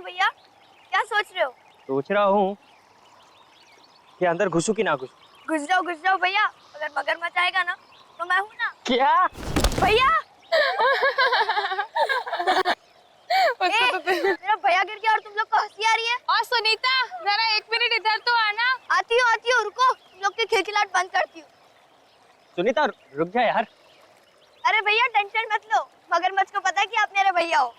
भैया, क्या सोच रहे हो? सोच रहा हूँ कि अंदर घुसूं कि ना घुसूं। घुस जाओ भैया, अगर मगरमच्छ आएगा ना तो मैं हूँ ना। क्या भैया उसको तो मेरा भैया गिर गया और तुम लोग को हंसी आ रही है। और सुनीता, जरा 1 मिनट इधर तो आना। आती हो, रुको, तुम लोग की खिलखिलाहट बंद करती हूँ। सुनीता रुक जा यार। अरे भैया टेंशन मत लो, मगरमच्छ को पता है कि आप मेरे भैया हो।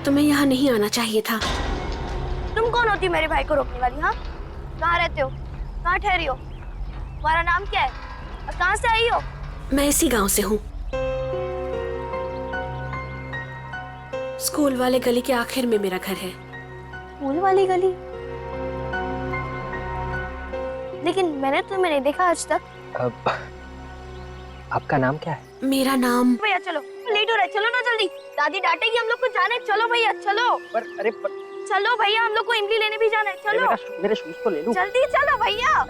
तुम्हें यहाँ नहीं आना चाहिए था। तुम कौन होती मेरे भाई को रोकने वाली? हाँ, कहाँ रहते हो, कहाँ ठहरी हो, तुम्हारा नाम क्या है और कहाँ से आई हो? मैं इसी गांव से हूँ। स्कूल वाले गली के आखिर में मेरा घर है। स्कूल वाली गली? लेकिन मैंने तुम्हें नहीं देखा आज तक। आपका नाम क्या है? मेरा नाम। भैया चलो, लेट हो रहा है, चलो ना जल्दी, दादी डांटेगी हम लोग को। जाने, चलो भैया चलो। चलो भैया, हम लोग को इमली लेने भी जाना है, चलो। मेरे शूज तो ले लूं। जल्दी चलो भैया।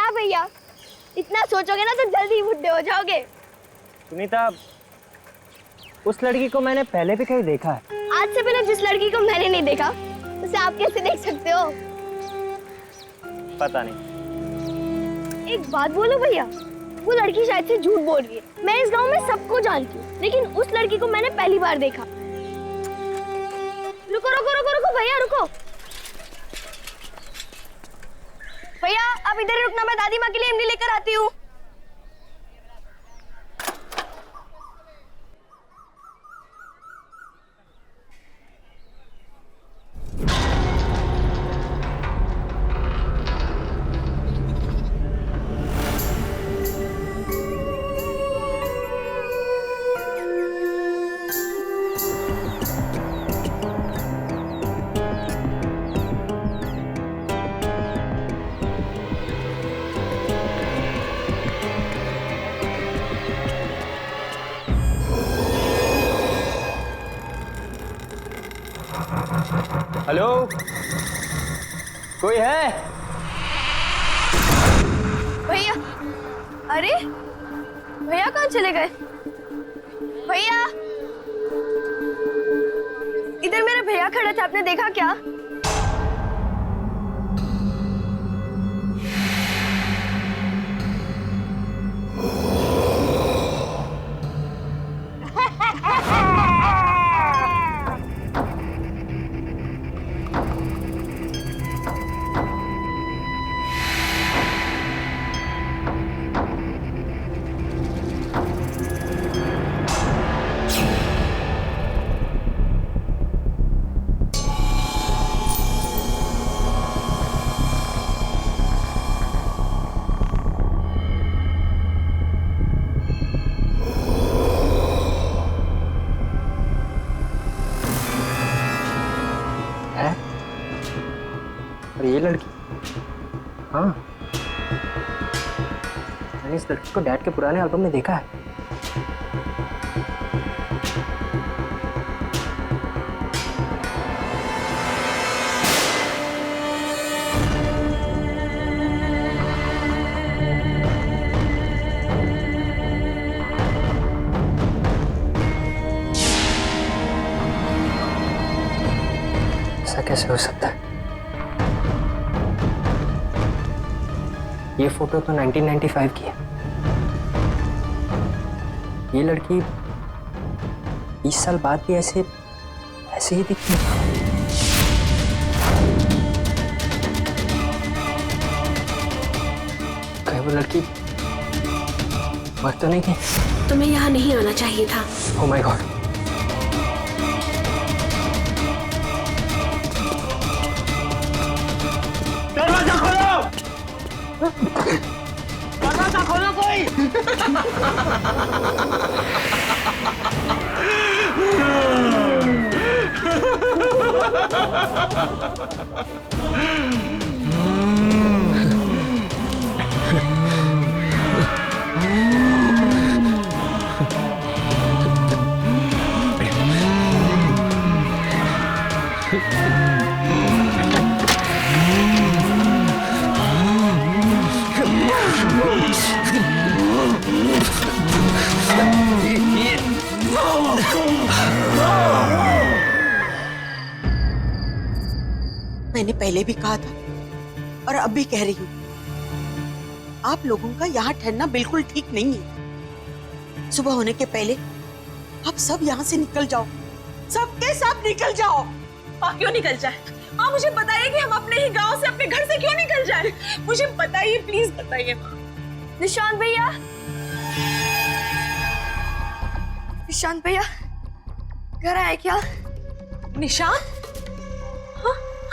भैया, इतना सोचोगे ना तो जल्दी बुढ़े हो जाओगे। सुनीता, उस लड़की को मैंने पहले भी कहीं देखा है। आज से पहले जिस लड़की को मैंने नहीं देखा उसे आप कैसे देख सकते हो? पता नहीं। एक बात बोलो भैया, वो लड़की शायद से झूठ बोल रही है। मैं इस गांव में सबको जानती हूँ, लेकिन उस लड़की को मैंने पहली बार देखा। रुको रुको रुको रुको भैया, रुको भैया, आप इधर ही रुकना, मैं दादी माँ के लिए इमली लेकर आती हूँ। हेलो, कोई है? भैया, अरे भैया कहाँ चले गए? भैया, इधर मेरे भैया खड़े थे, आपने देखा क्या? है? और ये लड़की? हाँ, मैंने इस लड़की को डैड के पुराने एल्बम में देखा है। ऐसा कैसे हो सकता है? ये फोटो तो 1995 की है। ये लड़की 20 साल बाद भी ऐसे ही दिखती है। कहीं वो लड़की मर तो नहीं गई? तुम्हें यहाँ नहीं आना चाहिए था। Oh my God. दरवाजा खोलो! दरवाजा खोलो कोई! मैंने पहले भी कहा था और अब भी कह रही हूँ, आप लोगों का यहाँ ठहरना बिल्कुल ठीक नहीं है। सुबह होने के पहले आप सब यहाँ से निकल जाओ, सबके सब निकल जाओ। माँ क्यों निकल जाए? माँ मुझे बताइए कि हम अपने ही गांव से, अपने घर से क्यों निकल जाए? मुझे बताइए, प्लीज बताइए माँ। निशांत भैया, निशांत भैया घर आए क्या? निशांत?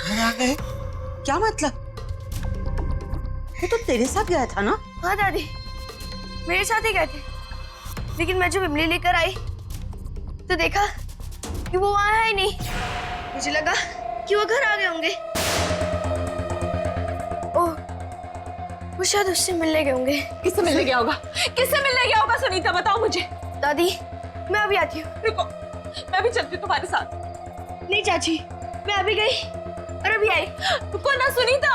घर आ गए? क्या मतलब? वो तो तेरे साथ गया था ना? हाँ दादी, मेरे साथ ही गए थे, लेकिन मैं जब इमली लेकर आई तो देखा कि वो वहां है ही नहीं। मुझे लगा कि वो घर आ गए होंगे। ओह, वो शायद उससे मिलने गए होंगे। किससे मिलने गया होगा? किससे मिलने गया होगा? सुनीता बताओ मुझे। दादी, मैं अभी आती हूँ। रुको, मैं भी चलती हूँ तुम्हारे साथ। नहीं चाची, मैं अभी गई और अभी आई। रुको ना सुनीता।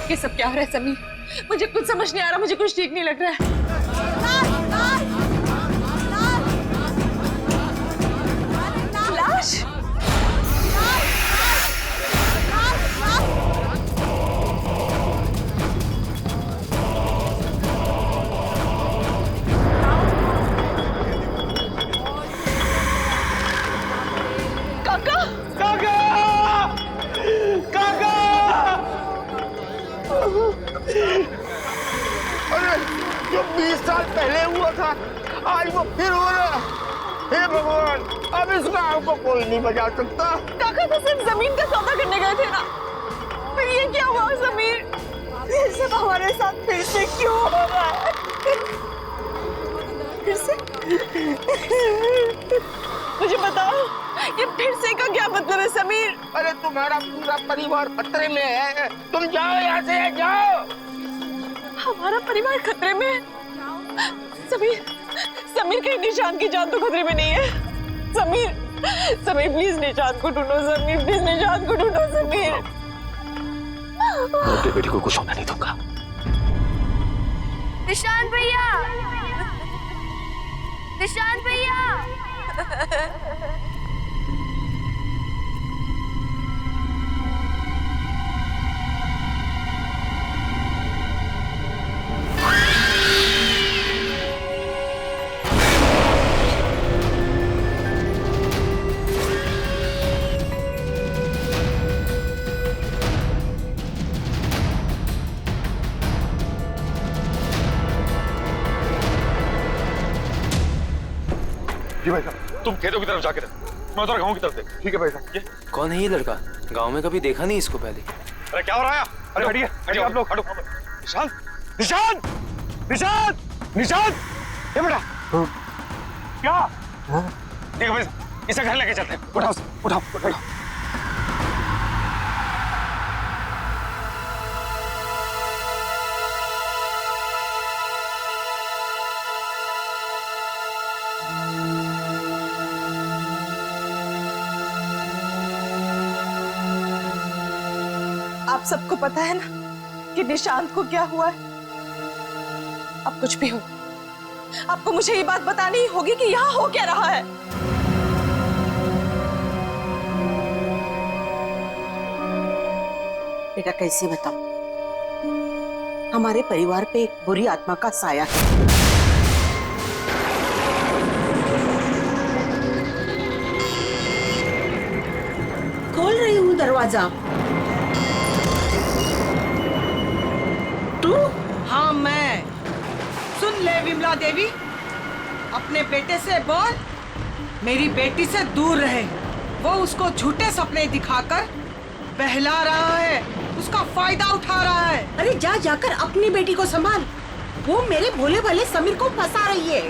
ये सब क्या हो रहा है समीर? मुझे कुछ समझ नहीं आ रहा, मुझे कुछ ठीक नहीं लग रहा है। लाश? काका! काका! काका! अरे जो 20 साल पहले हुआ था आज वो फिर हो रहा है। हे भगवान, अब इस गांव को कोई नहीं बचा सकता। काका तो सिर्फ जमीन का सौदा करने गए थे ना, फिर ये क्या हुआ समीर? ये सब हमारे साथ फिर से क्यों हो रहा है? फिर से? मुझे बताओ, ये फिर से का क्या मतलब है समीर? अरे तुम्हारा पूरा परिवार खतरे में है, तुम जाओ यहाँ से, जाओ। हमारा परिवार खतरे में है? समीर, समीर कहीं निशान की जान तो खतरे में नहीं है। समीर, समीर प्लीज निशान को ढूंढो। समीर प्लीज निशान को ढूंढो। समीर, मैं अपनी बेटी को कुछ होने नहीं दूंगा। निशांत भैया, निशांत भैया। जी भाई साहब, तुम खेतों की तरफ जाके रहो, मैं उधर गाँव की तरफ देख। ठीक है भाई साहब। ये कौन है ये लड़का? गांव में कभी देखा नहीं इसको पहले। अरे क्या हो रहा है? अरे हटिए, हटिए आप लोग, हटो। निशांत, निशांत, निशांत, निशांत, ये बेटा क्या? देखो भाई साहब, इसे घर लेके चलते हैं। उठाओ, उठाओ, उठाओ। आप सबको पता है ना कि निशांत को क्या हुआ है। अब कुछ भी हो, आपको मुझे ये बात बतानी होगी कि यहाँ हो क्या रहा है। बेटा कैसे बताऊं, हमारे परिवार पे एक बुरी आत्मा का साया है। खोल रही हूँ दरवाजा। तू? हाँ मैं। सुन ले विमला देवी, अपने बेटे से बोल मेरी बेटी से दूर रहे। वो उसको झूठे सपने दिखाकर बहला रहा है, उसका फायदा उठा रहा है। अरे जा जाकर अपनी बेटी को संभाल, वो मेरे भोले भाले समीर को फंसा रही है।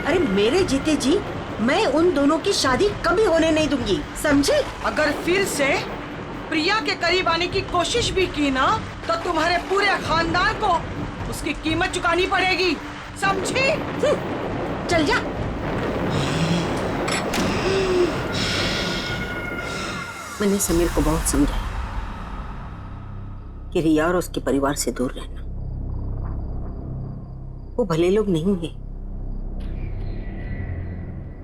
अरे मेरे जीते जी मैं उन दोनों की शादी कभी होने नहीं दूंगी, समझे? अगर फिर से प्रिया के करीब आने की कोशिश भी की ना तो तुम्हारे पूरे खानदान को उसकी कीमत चुकानी पड़ेगी, समझी? चल जा। मैंने समीर को बहुत समझाया कि रिया और उसके परिवार से दूर रहना। वो भले लोग नहीं है,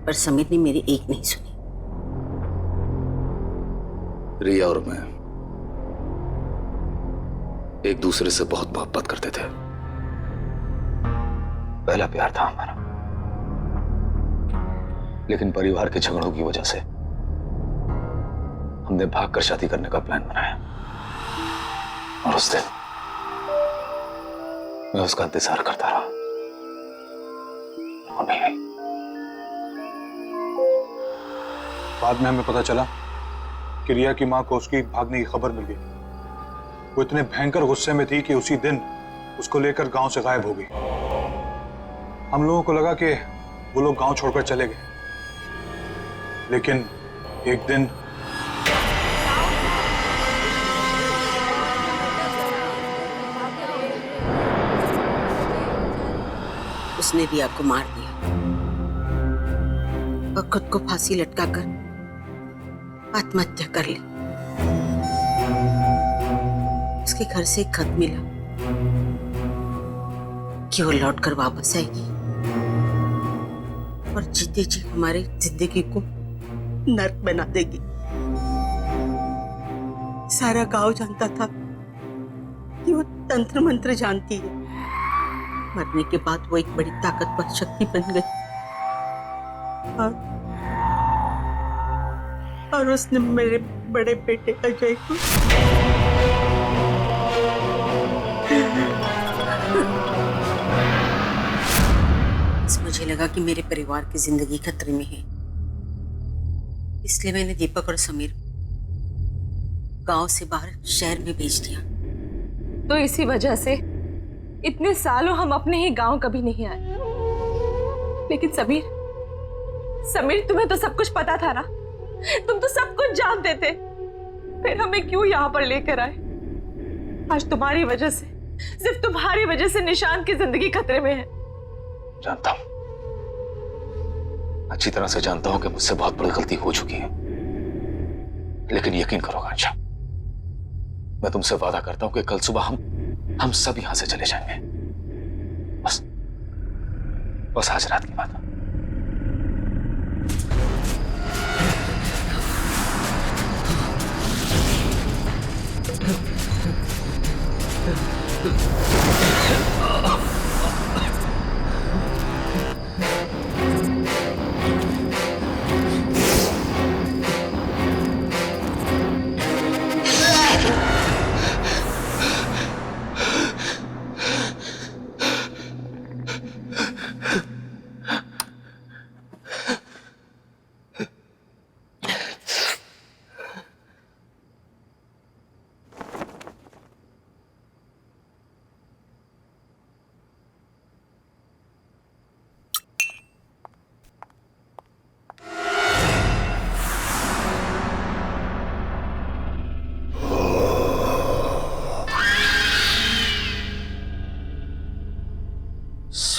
पर समीर ने मेरी एक नहीं सुनी। रिया और मैं एक दूसरे से बहुत मोहब्बत करते थे, पहला प्यार था हमारा। लेकिन परिवार के झगड़ों की वजह से हमने भागकर शादी करने का प्लान बनाया, और उस दिन मैं उसका इंतजार करता रहा। वो नहीं आई। बाद में हमें पता चला कि रिया की मां को उसकी भागने की खबर मिल गई। वो इतने भयंकर गुस्से में थी कि उसी दिन उसको लेकर गांव से गायब हो गई। हम लोगों को लगा कि वो लोग गांव छोड़कर चले गए, लेकिन एक दिन उसने रिया को मार दिया और खुद को फांसी लटकाकर आत्महत्या कर ली। उसके घर से एक खत मिला कि वो लौटकर वापस आएगी और जीते जी हमारे जिंदगी को नर्क बना देगी। सारा गांव जानता था कि वो तंत्र मंत्र जानती है। मरने के बाद वो एक बड़ी ताकतवर शक्ति बन गई और उसने मेरे बड़े बेटे अजय को मुझे लगा कि मेरे परिवार की जिंदगी खतरे में है, इसलिए मैंने दीपक और समीर गांव से बाहर शहर में भेज दिया। तो इसी वजह से इतने सालों हम अपने ही गांव कभी नहीं आए। लेकिन समीर तुम्हें तो सब कुछ पता था ना, तुम तो सब कुछ जानते थे, फिर हमें क्यों यहाँ पर लेकर आए? आज तुम्हारी वजह से, सिर्फ तुम्हारी वजह से निशांत की जिंदगी खतरे में है। जानता हूं, अच्छी तरह से जानता हूं कि मुझसे बहुत बड़ी गलती हो चुकी है, लेकिन यकीन करो कांक्षा, मैं तुमसे वादा करता हूं कि कल सुबह हम सब यहां से चले जाएंगे। बस आज रात की बात है।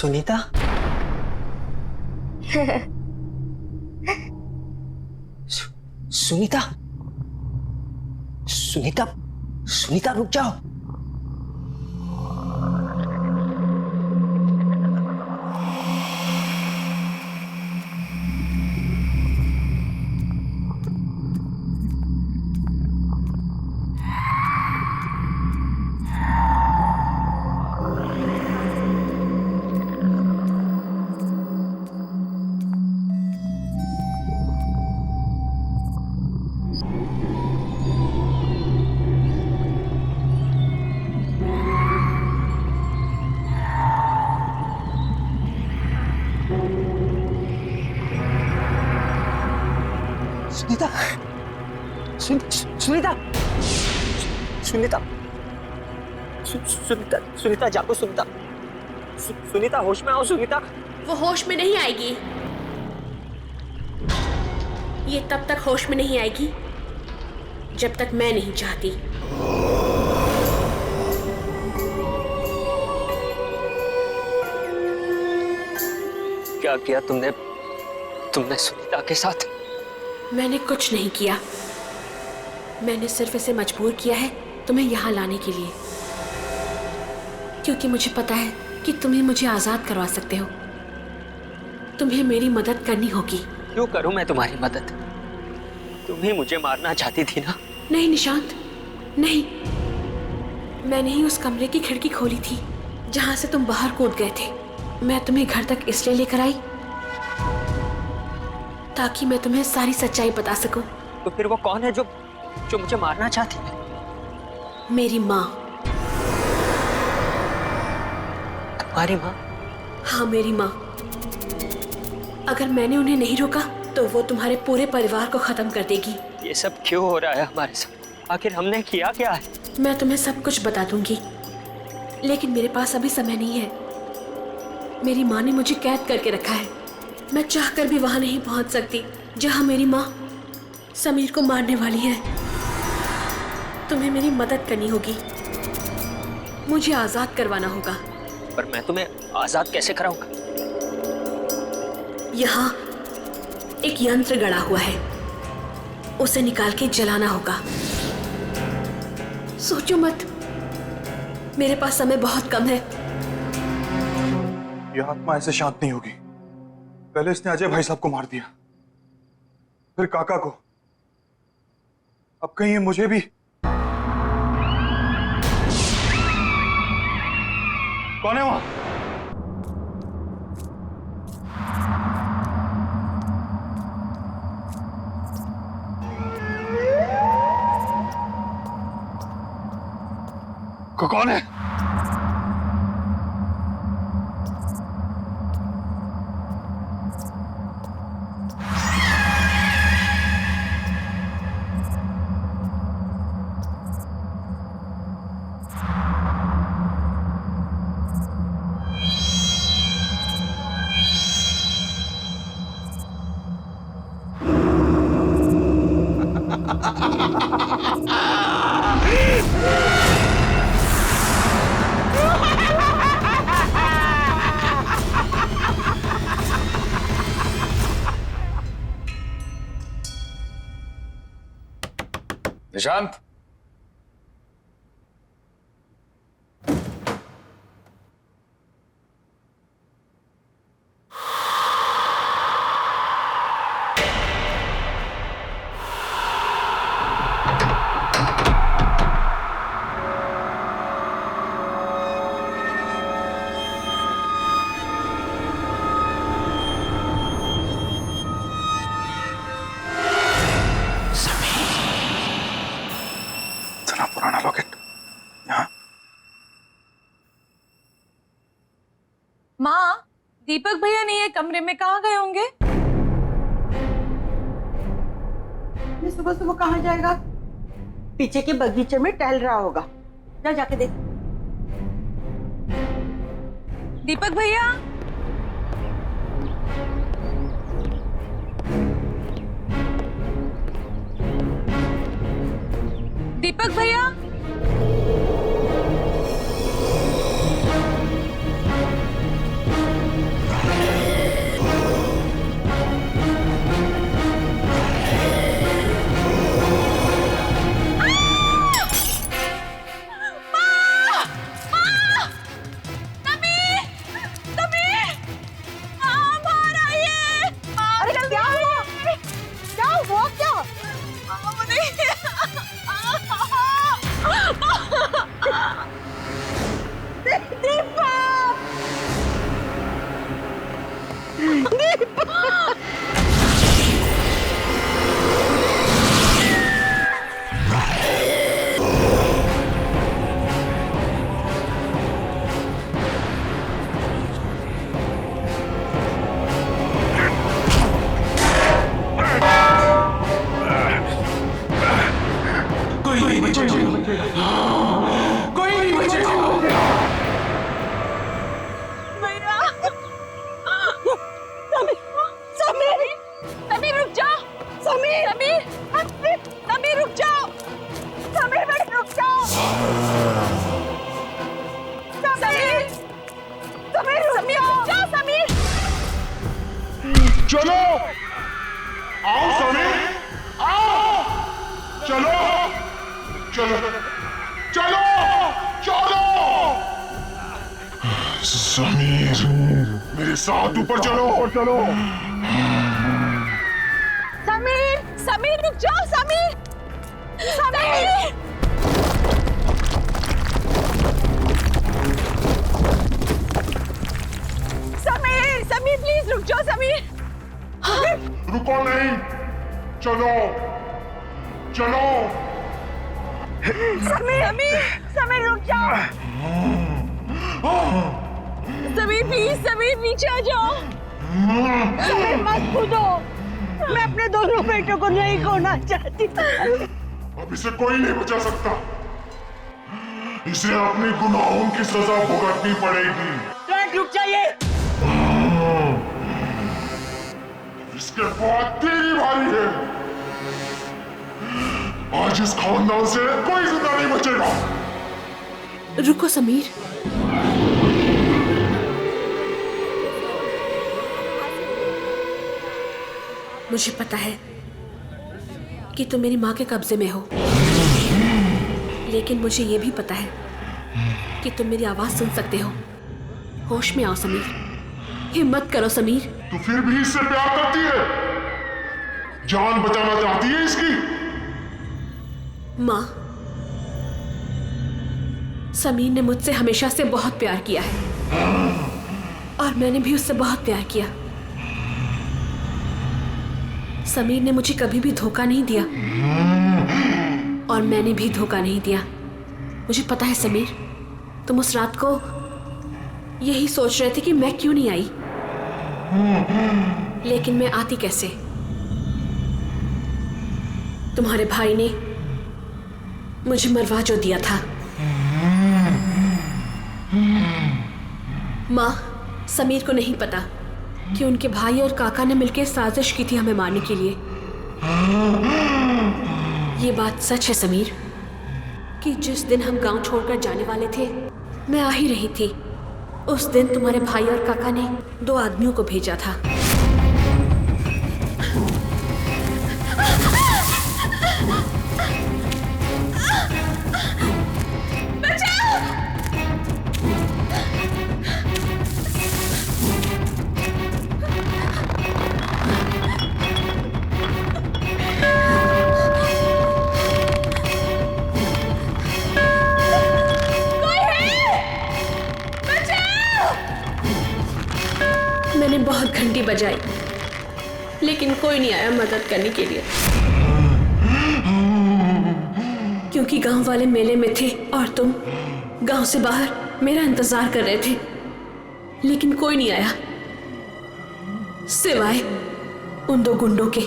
सुनीता? सुनीता? सुनीता? सुनीता रुक जाओ। सुनीता, सुनीता, सुनीता, सुनीता, सुनीता जागो, सुनीता, सुनीता होश में आओ, सुनीता। वो होश में नहीं आएगी। ये तब तक होश में नहीं आएगी जब तक मैं नहीं चाहती। क्या किया तुमने सुनीता के साथ? मैंने कुछ नहीं किया। मैंने सिर्फ इसे मजबूर किया है तुम्हें यहाँ लाने के लिए, क्योंकि मुझे पता है कि तुम ही मुझे आजाद करवा सकते हो। तुम्हें मेरी मदद करनी होगी। क्यों करूं मैं तुम्हारी मदद? तुम ही मुझे मारना चाहती थी ना? नहीं निशांत, नहीं। मैंने ही उस कमरे की खिड़की खोली थी जहां से तुम बाहर कूद गए थे। मैं तुम्हें घर तक इसलिए लेकर आई ताकि मैं तुम्हें सारी सच्चाई बता सकूं। तो फिर वो कौन है जो मुझे मारना चाहती है? मेरी माँ। तुम्हारी माँ? हाँ, मेरी माँ। अगर मैंने उन्हें नहीं रोका तो वो तुम्हारे पूरे परिवार को खत्म कर देगी। ये सब क्यों हो रहा है हमारे साथ? आखिर हमने किया क्या है? मैं तुम्हें सब कुछ बता दूंगी, लेकिन मेरे पास अभी समय नहीं है। मेरी माँ ने मुझे कैद करके रखा है। मैं चाहकर भी वहां नहीं पहुंच सकती जहां मेरी माँ समीर को मारने वाली है। तुम्हें मेरी मदद करनी होगी। मुझे आजाद करवाना होगा। पर मैं तुम्हें आजाद कैसे कराऊंगा? यहाँ एक यंत्र गड़ा हुआ है, उसे निकाल के जलाना होगा। सोचो मत, मेरे पास समय बहुत कम है। यह आत्मा ऐसे शांत नहीं होगी। पहले इसने अजय भाई साहब को मार दिया, फिर काका को, अब कहीं ये मुझे भी। कौन है वहां? कौन है? निशांत, इतना पुराना लॉकेट यहाँ। माँ, दीपक भैया नहीं है कमरे में, कहाँ गए होंगे? ये सुबह सुबह कहाँ जाएगा? पीछे के बगीचे में टहल रहा होगा। जा जाके देख। दीपक भैया, दीपक भैया, अरे क्या हुआ? क्या हुआ क्या? समीर रुक जाओ, समीर, समीर रुक जाओ, समीर बेटा रुक जाओ, समीर, समीर रुक जाओ, समीर। चलो आओ समीर, आओ, चलो चलो चलो चलो। समीर मेरे साथ ऊपर चलो चलो। समीर, समीर रुक जाओ, समीर, समीर, समीर, समीर प्लीज रुक जाओ, समीर। रुको नहीं, चलो चलो। समीर, समीर, समीर रुक जाओ, समीर प्लीज, समीर नीचे आ जाओ, समीर मत कूदो, मैं अपने दोनों बेटों को नहीं खोना चाहती। अब इसे कोई नहीं बचा सकता, इसे अपने गुनाहों की सजा भुगतनी पड़ेगी। तुरंत रुक जाइए। इसके बाद तेरी बारी है। आज इस खानदान से कोई जिंदा नहीं बचेगा। रुको समीर, मुझे पता है कि तुम मेरी माँ के कब्जे में हो, लेकिन मुझे यह भी पता है कि तुम मेरी आवाज सुन सकते हो। होश में आओ समीर, हिम्मत करो समीर। तू फिर भी इससे प्यार करती है, जान बचाना चाहती है इसकी। माँ, समीर ने मुझसे हमेशा से बहुत प्यार किया है और मैंने भी उससे बहुत प्यार किया। समीर ने मुझे कभी भी धोखा नहीं दिया और मैंने भी धोखा नहीं दिया। मुझे पता है समीर, तुम उस रात को यही सोच रहे थे कि मैं क्यों नहीं आई, लेकिन मैं आती कैसे? तुम्हारे भाई ने मुझे मरवा जो दिया था। माँ, समीर को नहीं पता कि उनके भाई और काका ने मिलकर साजिश की थी हमें मारने के लिए। ये बात सच है समीर कि जिस दिन हम गांव छोड़कर जाने वाले थे, मैं आ ही रही थी। उस दिन तुम्हारे भाई और काका ने 2 आदमियों को भेजा था। घंटी बजाई, लेकिन कोई नहीं आया मदद करने के लिए, क्योंकि गांव वाले मेले में थे और तुम गांव से बाहर मेरा इंतजार कर रहे थे। लेकिन कोई नहीं आया सिवाय उन 2 गुंडों के।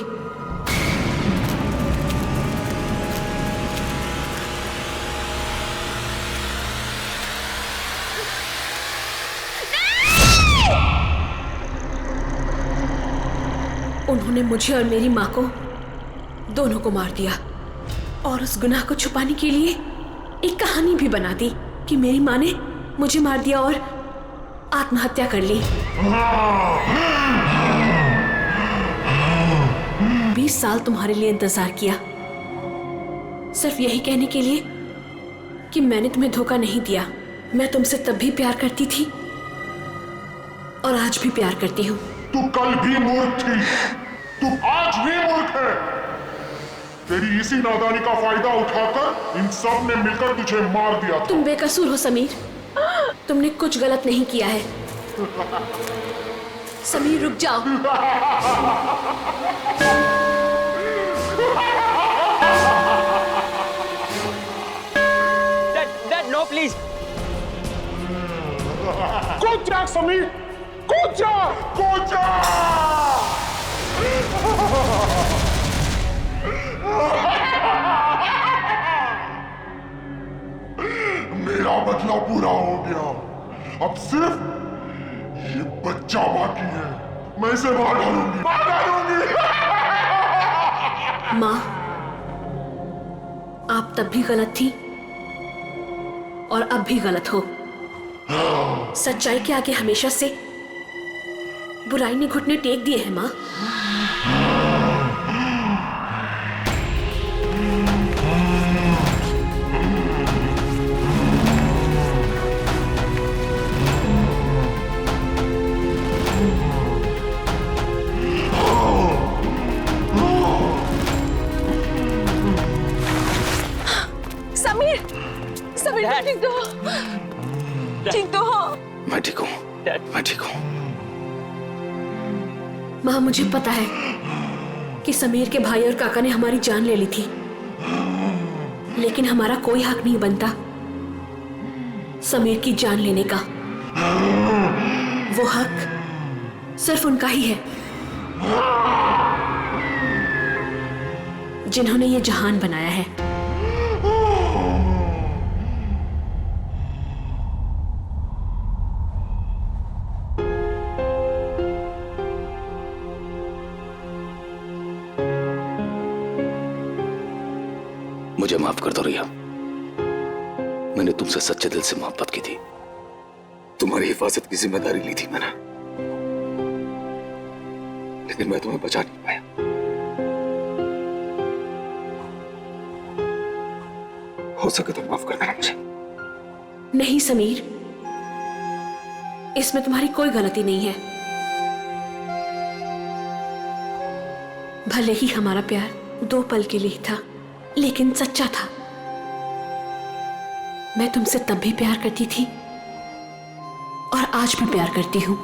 उन्होंने मुझे और मेरी मां को, दोनों को मार दिया और उस गुनाह को छुपाने के लिए एक कहानी भी बना दी कि मेरी मां ने मुझे मार दिया और आत्महत्या कर ली। 20 साल तुम्हारे लिए इंतजार किया, सिर्फ यही कहने के लिए कि मैंने तुम्हें धोखा नहीं दिया। मैं तुमसे तब भी प्यार करती थी और आज भी प्यार करती हूँ। तू कल भी मूर्ख थी, तू आज भी मूर्ख है। तेरी इसी नादानी का फायदा उठाकर इन सब ने मिलकर तुझे मार दिया। तुम बेकसूर हो समीर, तुमने कुछ गलत नहीं किया है। समीर रुक जाओ। Dad no please. कूद जा समीर, कूद जा, कूद जा। मेरा बदला पूरा हो गया, अब सिर्फ ये बच्चा बाकी है। मैं इसे मार डालूंगी, मार डालूंगी। माँ, आप तब भी गलत थी और अब भी गलत हो। सच्चाई के आगे हमेशा से बुराई ने घुटने टेक दिए हैं माँ। ठीक तो हो? ठीक तो हो? मैं ठीक हूँ, मैं ठीक हूँ। माँ, मुझे पता है कि समीर के भाई और काका ने हमारी जान ले ली थी, लेकिन हमारा कोई हक नहीं बनता समीर की जान लेने का। वो हक सिर्फ उनका ही है जिन्होंने ये जहान बनाया है। मुझे माफ कर दो रिया, मैंने तुमसे सच्चे दिल से मोहब्बत की थी। तुम्हारी हिफाजत की जिम्मेदारी ली थी मैंने, लेकिन मैं तुम्हें बचा नहीं पाया। हो सके तो माफ कर देना मुझे। नहीं समीर, इसमें तुम्हारी कोई गलती नहीं है। भले ही हमारा प्यार 2 पल के लिए था, लेकिन सच्चा था। मैं तुमसे तब भी प्यार करती थी और आज भी प्यार करती हूं।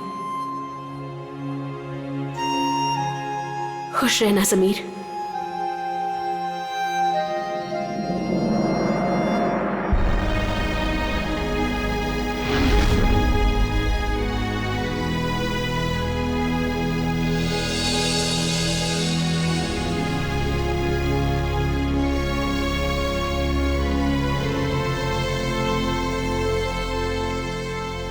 खुश रहना समीर।